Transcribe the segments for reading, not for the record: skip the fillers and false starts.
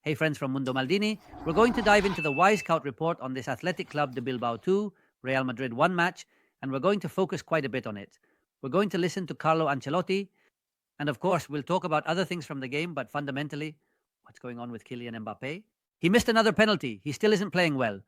Hey friends from Mundo Maldini, we're going to dive into the Wise Scout report on this Athletic Club de Bilbao 2, Real Madrid 1 match, and we're going to focus quite a bit on it. We're going to listen to Carlo Ancelotti, and of course, we'll talk about other things from the game, but fundamentally, what's going on with Kylian Mbappé? He missed another penalty. He still isn't playing well.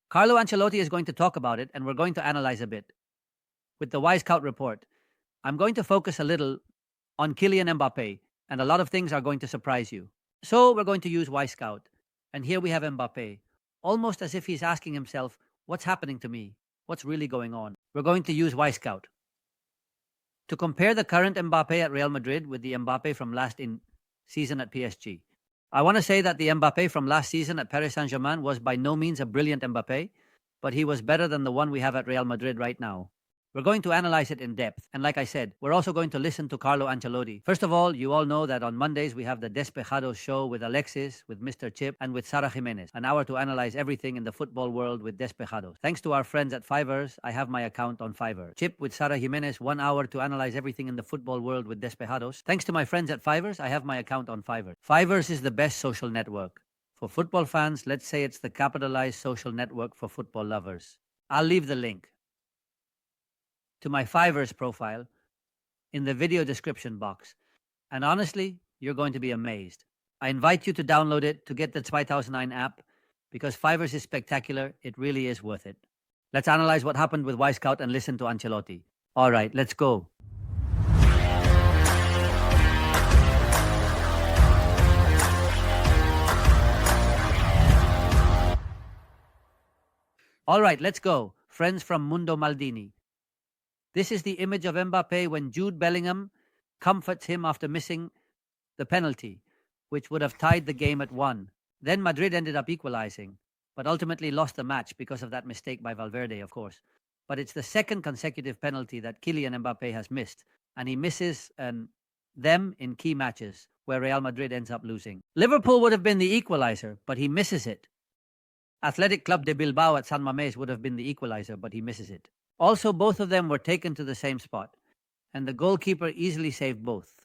Carlo Ancelotti is going to talk about it, and we're going to analyze a bit. With the Wise Scout report, I'm going to focus a little on Kylian Mbappé, and a lot of things are going to surprise you. So we're going to use Y Scout. And here we have Mbappé, almost as if he's asking himself, what's happening to me? What's really going on? We're going to use Y Scout to compare the current Mbappé at Real Madrid with the Mbappé from last season at PSG. I want to say that the Mbappé from last season at Paris Saint-Germain was by no means a brilliant Mbappé, but he was better than the one we have at Real Madrid right now. We're going to analyze it in depth. And like I said, we're also going to listen to Carlo Ancelotti. First of all, you all know that on Mondays we have the Despejados show with Alexis, with Mr. Chip, and with Sara Jimenez. An hour to analyze everything in the football world with Despejados. Thanks to our friends at Fivers, I have my account on Fiverr. Chip with Sara Jimenez, 1 hour to analyze everything in the football world with Despejados. Thanks to my friends at Fivers, I have my account on Fiverr. Fivers is the best social network. For football fans, let's say it's the capitalized social network for football lovers. I'll leave the link to my Fiverr's profile in the video description box. And honestly, you're going to be amazed. I invite you to download it to get the 2009 app because Fiverr's is spectacular. It really is worth it. Let's analyze what happened with Y Scout and listen to Ancelotti. All right, let's go. All right, let's go. Friends from Mundo Maldini. This is the image of Mbappé when Jude Bellingham comforts him after missing the penalty, which would have tied the game at 1. Then Madrid ended up equalizing, but ultimately lost the match because of that mistake by Valverde, of course. But it's the second consecutive penalty that Kylian Mbappé has missed, and he misses them in key matches where Real Madrid ends up losing. Liverpool would have been the equalizer, but he misses it. Athletic Club de Bilbao at San Mamés would have been the equalizer, but he misses it. Also, both of them were taken to the same spot, and the goalkeeper easily saved both.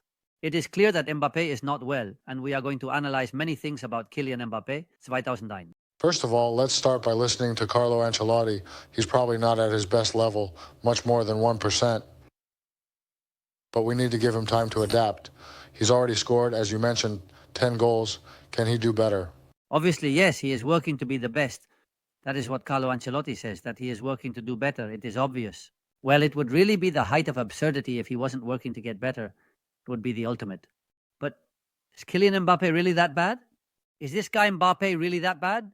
It is clear that Mbappé is not well, and we are going to analyze many things about Kylian Mbappé 2009. First of all, let's start by listening to Carlo Ancelotti. He's probably not at his best level, much more than 1%. But we need to give him time to adapt. He's already scored, as you mentioned, 10 goals. Can he do better? Obviously, yes, he is working to be the best. That is what Carlo Ancelotti says, that he is working to do better. It is obvious. Well, it would really be the height of absurdity if he wasn't working to get better. It would be the ultimate. But is Kylian Mbappé really that bad? Is this guy Mbappé really that bad?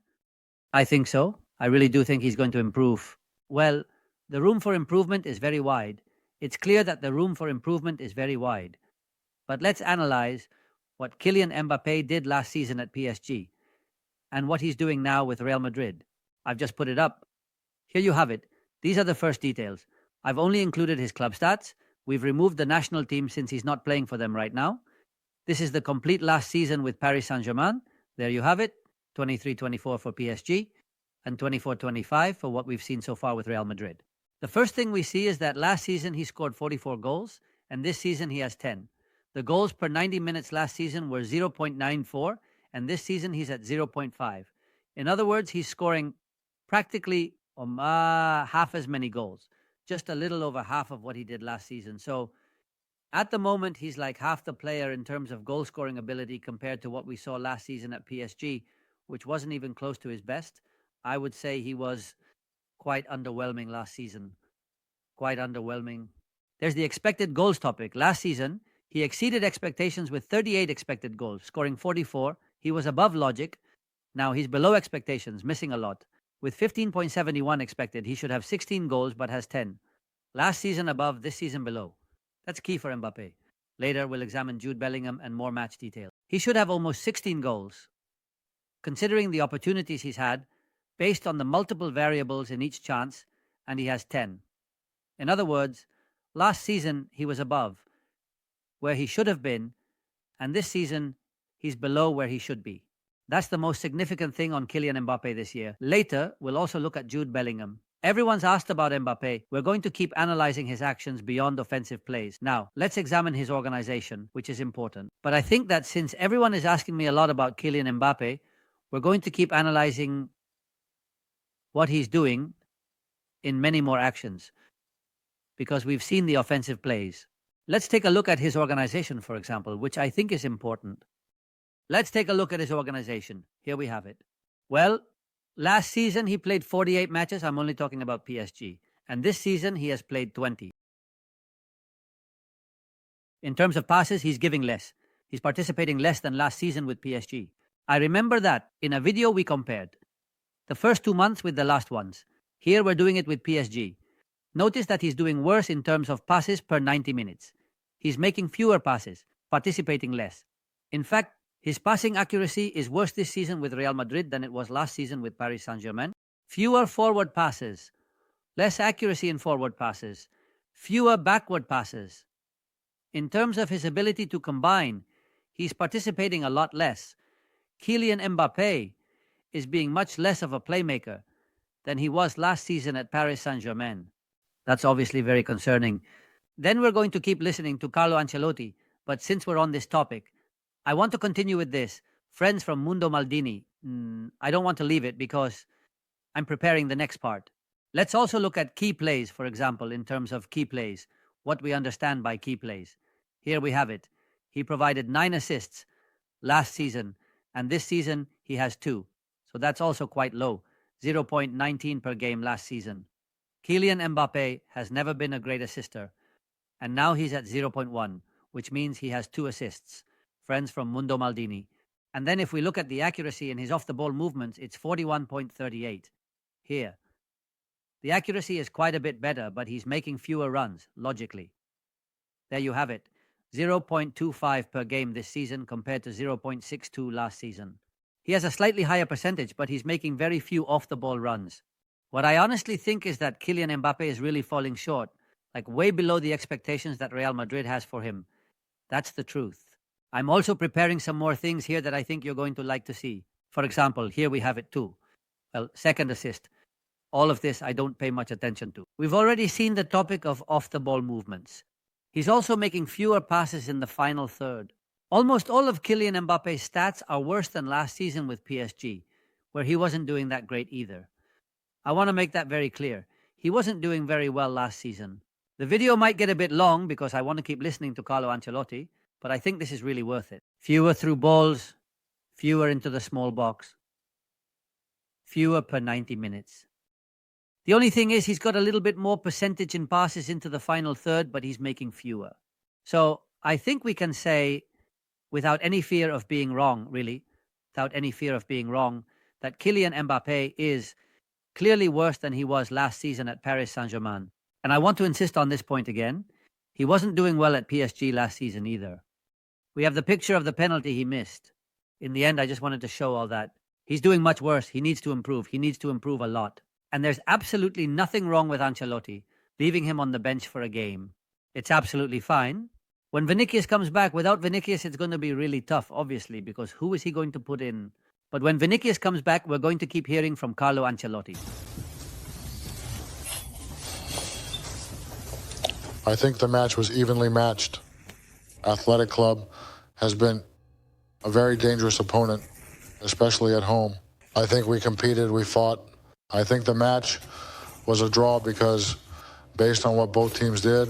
I think so. I really do think he's going to improve. Well, the room for improvement is very wide. It's clear that the room for improvement is very wide. But let's analyze what Kylian Mbappé did last season at PSG and what he's doing now with Real Madrid. I've just put it up. Here you have it. These are the first details. I've only included his club stats. We've removed the national team since he's not playing for them right now. This is the complete last season with Paris Saint-Germain. There you have it. 23-24 for PSG and 24-25 for what we've seen so far with Real Madrid. The first thing we see is that last season he scored 44 goals and this season he has 10. The goals per 90 minutes last season were 0.94 and this season he's at 0.5. In other words, he's scoring practically half as many goals, just a little over half of what he did last season. So at the moment, he's like half the player in terms of goal scoring ability compared to what we saw last season at PSG, which wasn't even close to his best. I would say he was quite underwhelming last season. Quite underwhelming. There's the expected goals topic. Last season, he exceeded expectations with 38 expected goals, scoring 44. He was above logic. Now he's below expectations, missing a lot. With 15.71 expected, he should have 16 goals but has 10. Last season above, this season below. That's key for Mbappé. Later, we'll examine Jude Bellingham and more match detail. He should have almost 16 goals. Considering the opportunities he's had, based on the multiple variables in each chance, and he has 10. In other words, last season he was above, where he should have been, and this season he's below where he should be. That's the most significant thing on Kylian Mbappé this year. Later, we'll also look at Jude Bellingham. Everyone's asked about Mbappé. We're going to keep analyzing his actions beyond offensive plays. Now, let's examine his organization, which is important. But I think that since everyone is asking me a lot about Kylian Mbappé, We're going to keep analyzing what he's doing in many more actions because we've seen the offensive plays. Let's take a look at his organization, for example, which I think is important. Let's take a look at his organization. Here we have it. Well, last season he played 48 matches. I'm only talking about PSG. And this season he has played 20. In terms of passes, he's giving less. He's participating less than last season with PSG. I remember that in a video we compared the first 2 months with the last ones. Here we're doing it with PSG. Notice that he's doing worse in terms of passes per 90 minutes. He's making fewer passes, participating less. In fact, his passing accuracy is worse this season with Real Madrid than it was last season with Paris Saint-Germain. Fewer forward passes, less accuracy in forward passes, fewer backward passes. In terms of his ability to combine, he's participating a lot less. Kylian Mbappé is being much less of a playmaker than he was last season at Paris Saint-Germain. That's obviously very concerning. Then we're going to keep listening to Carlo Ancelotti, but since we're on this topic, I want to continue with this. Friends from Mundo Maldini, I don't want to leave it because I'm preparing the next part. Let's also look at key plays, for example, in terms of key plays, what we understand by key plays. Here we have it. He provided 9 assists last season, and this season he has 2. So that's also quite low, 0.19 per game last season. Kylian Mbappé has never been a great assister, and now he's at 0.1, which means he has 2 assists. Friends from Mundo Maldini. And then if we look at the accuracy in his off-the-ball movements, it's 41.38. Here. The accuracy is quite a bit better, but he's making fewer runs, logically. There you have it. 0.25 per game this season compared to 0.62 last season. He has a slightly higher percentage, but he's making very few off-the-ball runs. What I honestly think is that Kylian Mbappé is really falling short, like way below the expectations that Real Madrid has for him. That's the truth. I'm also preparing some more things here that I think you're going to like to see. For example, here we have it too. Well, second assist. All of this I don't pay much attention to. We've already seen the topic of off-the-ball movements. He's also making fewer passes in the final third. Almost all of Kylian Mbappe's stats are worse than last season with PSG, where he wasn't doing that great either. I want to make that very clear. He wasn't doing very well last season. The video might get a bit long because I want to keep listening to Carlo Ancelotti, but I think this is really worth it. Fewer through balls, fewer into the small box, fewer per 90 minutes. The only thing is he's got a little bit more percentage in passes into the final third, but he's making fewer. So I think we can say, without any fear of being wrong, really, without any fear of being wrong, that Kylian Mbappé is clearly worse than he was last season at Paris Saint-Germain. And I want to insist on this point again. He wasn't doing well at PSG last season either. We have the picture of the penalty he missed. In the end, I just wanted to show all that. He's doing much worse. He needs to improve. He needs to improve a lot. And there's absolutely nothing wrong with Ancelotti leaving him on the bench for a game. It's absolutely fine. When Vinicius comes back, without Vinicius, it's going to be really tough, obviously, because who is he going to put in? But when Vinicius comes back, we're going to keep hearing from Carlo Ancelotti. I think the match was evenly matched. Athletic Club has been a very dangerous opponent, especially at home. I think we competed, we fought. I think the match was a draw because based on what both teams did,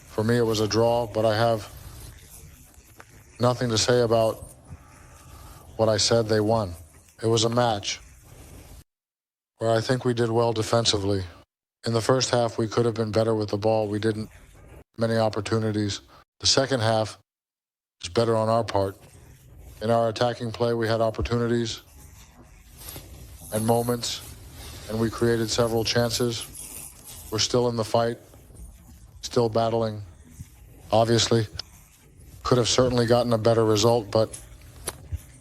for me it was a draw, but I have nothing to say about what I said they won. It was a match where I think we did well defensively. In the first half, we could have been better with the ball. We didn't many opportunities. The second half is better on our part. In our attacking play, we had opportunities and moments, and we created several chances. We're still in the fight, still battling. Obviously, could have certainly gotten a better result, but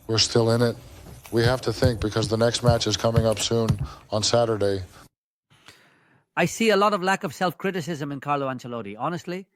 we're still in it. We have to think because the next match is coming up soon on Saturday. I see a lot of lack of self-criticism in Carlo Ancelotti, honestly.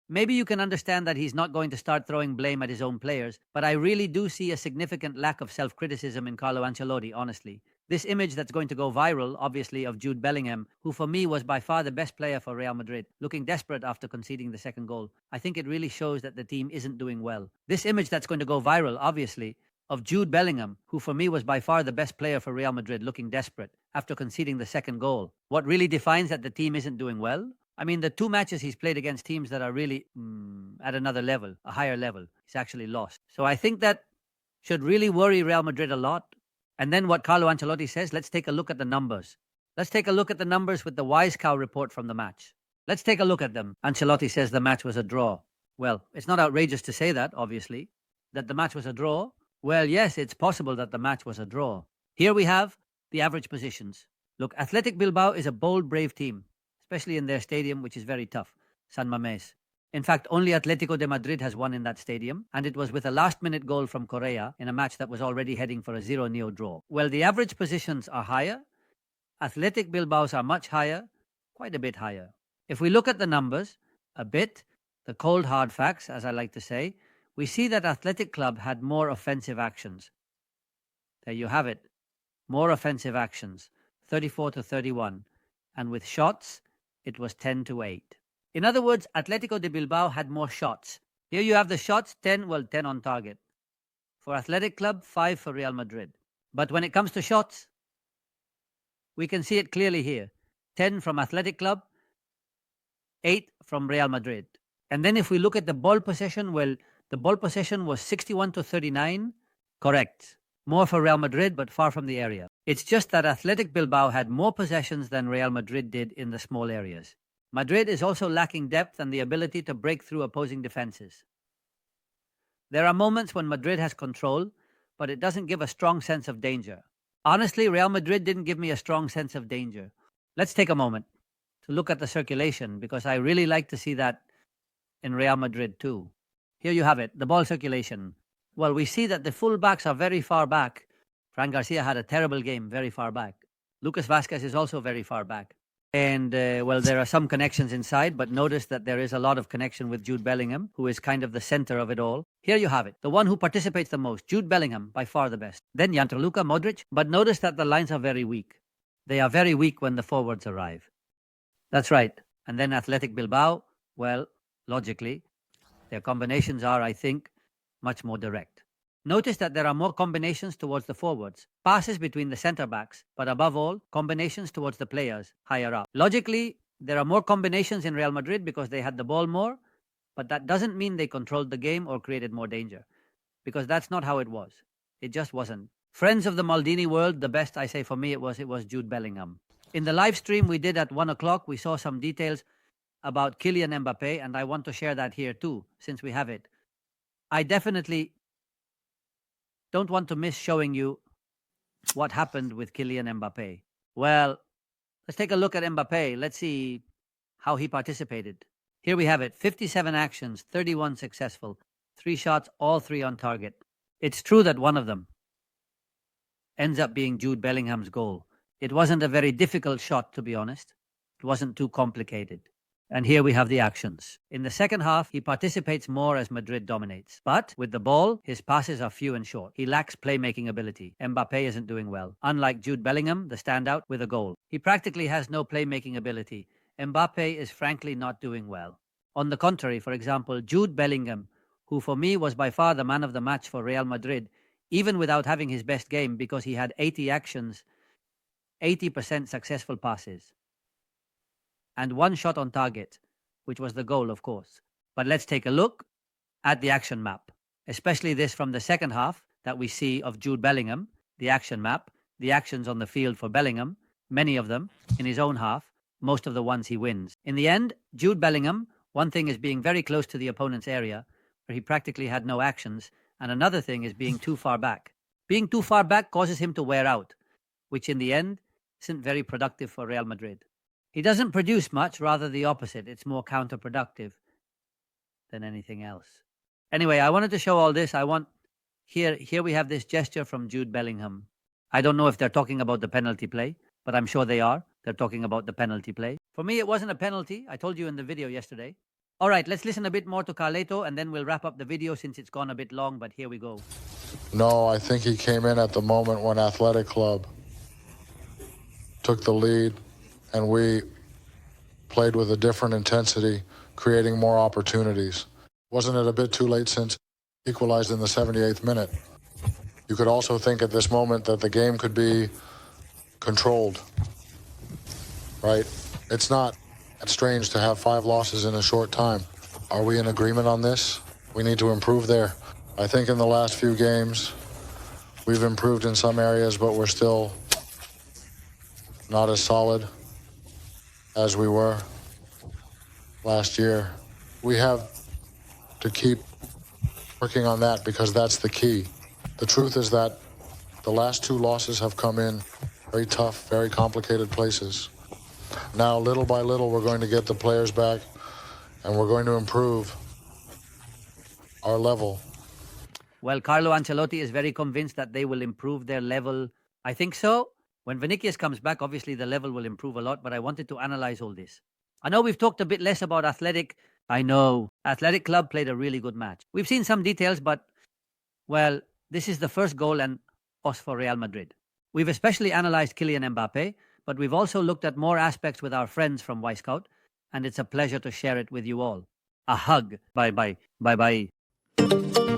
Maybe you can understand that he's not going to start throwing blame at his own players, but I really do see a significant lack of self-criticism in Carlo Ancelotti, honestly. This image that's going to go viral, obviously, of Jude Bellingham, who for me was by far the best player for Real Madrid, looking desperate after conceding the second goal. I think it really shows that the team isn't doing well. This image that's going to go viral, obviously, of Jude Bellingham, who for me was by far the best player for Real Madrid, looking desperate after conceding the second goal. What really defines that the team isn't doing well? I mean, the two matches he's played against teams that are really at another level, a higher level, he's actually lost. So I think that should really worry Real Madrid a lot. And then what Carlo Ancelotti says, let's take a look at the numbers. Let's take a look at the numbers with the Wise Cow report from the match. Let's take a look at them. Ancelotti says the match was a draw. Well, it's not outrageous to say that, obviously, that the match was a draw. Well, yes, it's possible that the match was a draw. Here we have the average positions. Look, Athletic Bilbao is a bold, brave team, especially in their stadium, which is very tough, San Mamés. In fact, only Atletico de Madrid has won in that stadium, and it was with a last-minute goal from Correa in a match that was already heading for a 0-0 draw. Well, the average positions are higher. Athletic Bilbao's are much higher, quite a bit higher. If we look at the numbers a bit, the cold hard facts, as I like to say, we see that Athletic Club had more offensive actions. There you have it. More offensive actions, 34-31. And with shots, it was 10-8. In other words, Atletico de Bilbao had more shots. Here you have the shots, 10 on target. For Athletic Club, 5 for Real Madrid. But when it comes to shots, we can see it clearly here. 10 from Athletic Club, 8 from Real Madrid. And then if we look at the ball possession, well, the ball possession was 61-39. Correct. More for Real Madrid, but far from the area. It's just that Athletic Bilbao had more possessions than Real Madrid did in the small areas. Madrid is also lacking depth and the ability to break through opposing defenses. There are moments when Madrid has control, but it doesn't give a strong sense of danger. Honestly, Real Madrid didn't give me a strong sense of danger. Let's take a moment to look at the circulation, because I really like to see that in Real Madrid too. Here you have it, the ball circulation. Well, we see that the full-backs are very far back. Fran Garcia had a terrible game, very far back. Lucas Vazquez is also very far back. And, well, there are some connections inside, but notice that there is a lot of connection with Jude Bellingham, who is kind of the center of it all. Here you have it, the one who participates the most, Jude Bellingham, by far the best. Then Luka Modric, but notice that the lines are very weak. They are very weak when the forwards arrive. That's right. And then Athletic Bilbao, well, logically, their combinations are, I think, much more direct. Notice that there are more combinations towards the forwards, passes between the centre-backs, but above all, combinations towards the players higher up. Logically, there are more combinations in Real Madrid because they had the ball more, but that doesn't mean they controlled the game or created more danger, because that's not how it was. It just wasn't. Friends of the Maldini world, the best, I say for me, it was Jude Bellingham. In the live stream we did at 1 o'clock, we saw some details about Kylian Mbappé, and I want to share that here too, since we have it. I definitely don't want to miss showing you what happened with Kylian Mbappé. Well, let's take a look at Mbappé. Let's see how he participated. Here we have it, 57 actions, 31 successful, 3 shots, all 3 on target. It's true that one of them ends up being Jude Bellingham's goal. It wasn't a very difficult shot, to be honest. It wasn't too complicated. And here we have the actions. In the second half, he participates more as Madrid dominates. But with the ball, his passes are few and short. He lacks playmaking ability. Mbappé isn't doing well. Unlike Jude Bellingham, the standout with a goal. He practically has no playmaking ability. Mbappé is frankly not doing well. On the contrary, for example, Jude Bellingham, who for me was by far the man of the match for Real Madrid, even without having his best game because he had 80 actions, 80% successful passes, and 1 shot on target, which was the goal, of course. But let's take a look at the action map, especially this from the second half that we see of Jude Bellingham, the action map, the actions on the field for Bellingham, many of them in his own half, most of the ones he wins. In the end, Jude Bellingham, one thing is being very close to the opponent's area, where he practically had no actions, and another thing is being too far back. Being too far back causes him to wear out, which in the end isn't very productive for Real Madrid. He doesn't produce much, rather the opposite. It's more counterproductive than anything else. Anyway, I wanted to show all this. Here we have this gesture from Jude Bellingham. I don't know if they're talking about the penalty play, but I'm sure they are. They're talking about the penalty play. For me, it wasn't a penalty. I told you in the video yesterday. All right, let's listen a bit more to Carleto, and then we'll wrap up the video since it's gone a bit long, but here we go. No, I think he came in at the moment when Athletic Club took the lead, and we played with a different intensity, creating more opportunities. Wasn't it a bit too late since equalized in the 78th minute? You could also think at this moment that the game could be controlled, right? It's not strange to have 5 losses in a short time. Are we in agreement on this? We need to improve there. I think in the last few games, we've improved in some areas, but we're still not as solid as we were last year. We have to keep working on that because that's the key. The truth is that the last 2 losses have come in very tough, very complicated places. Now, little by little, we're going to get the players back and we're going to improve our level. Well, Carlo Ancelotti is very convinced that they will improve their level. I think so. When Vinicius comes back, obviously the level will improve a lot, but I wanted to analyze all this. I know we've talked a bit less about Athletic. I know Athletic Club played a really good match. We've seen some details, but, well, this is the first goal and us for Real Madrid. We've especially analyzed Kylian Mbappé, but we've also looked at more aspects with our friends from Wisecout, and it's a pleasure to share it with you all. A hug. Bye-bye. Bye-bye.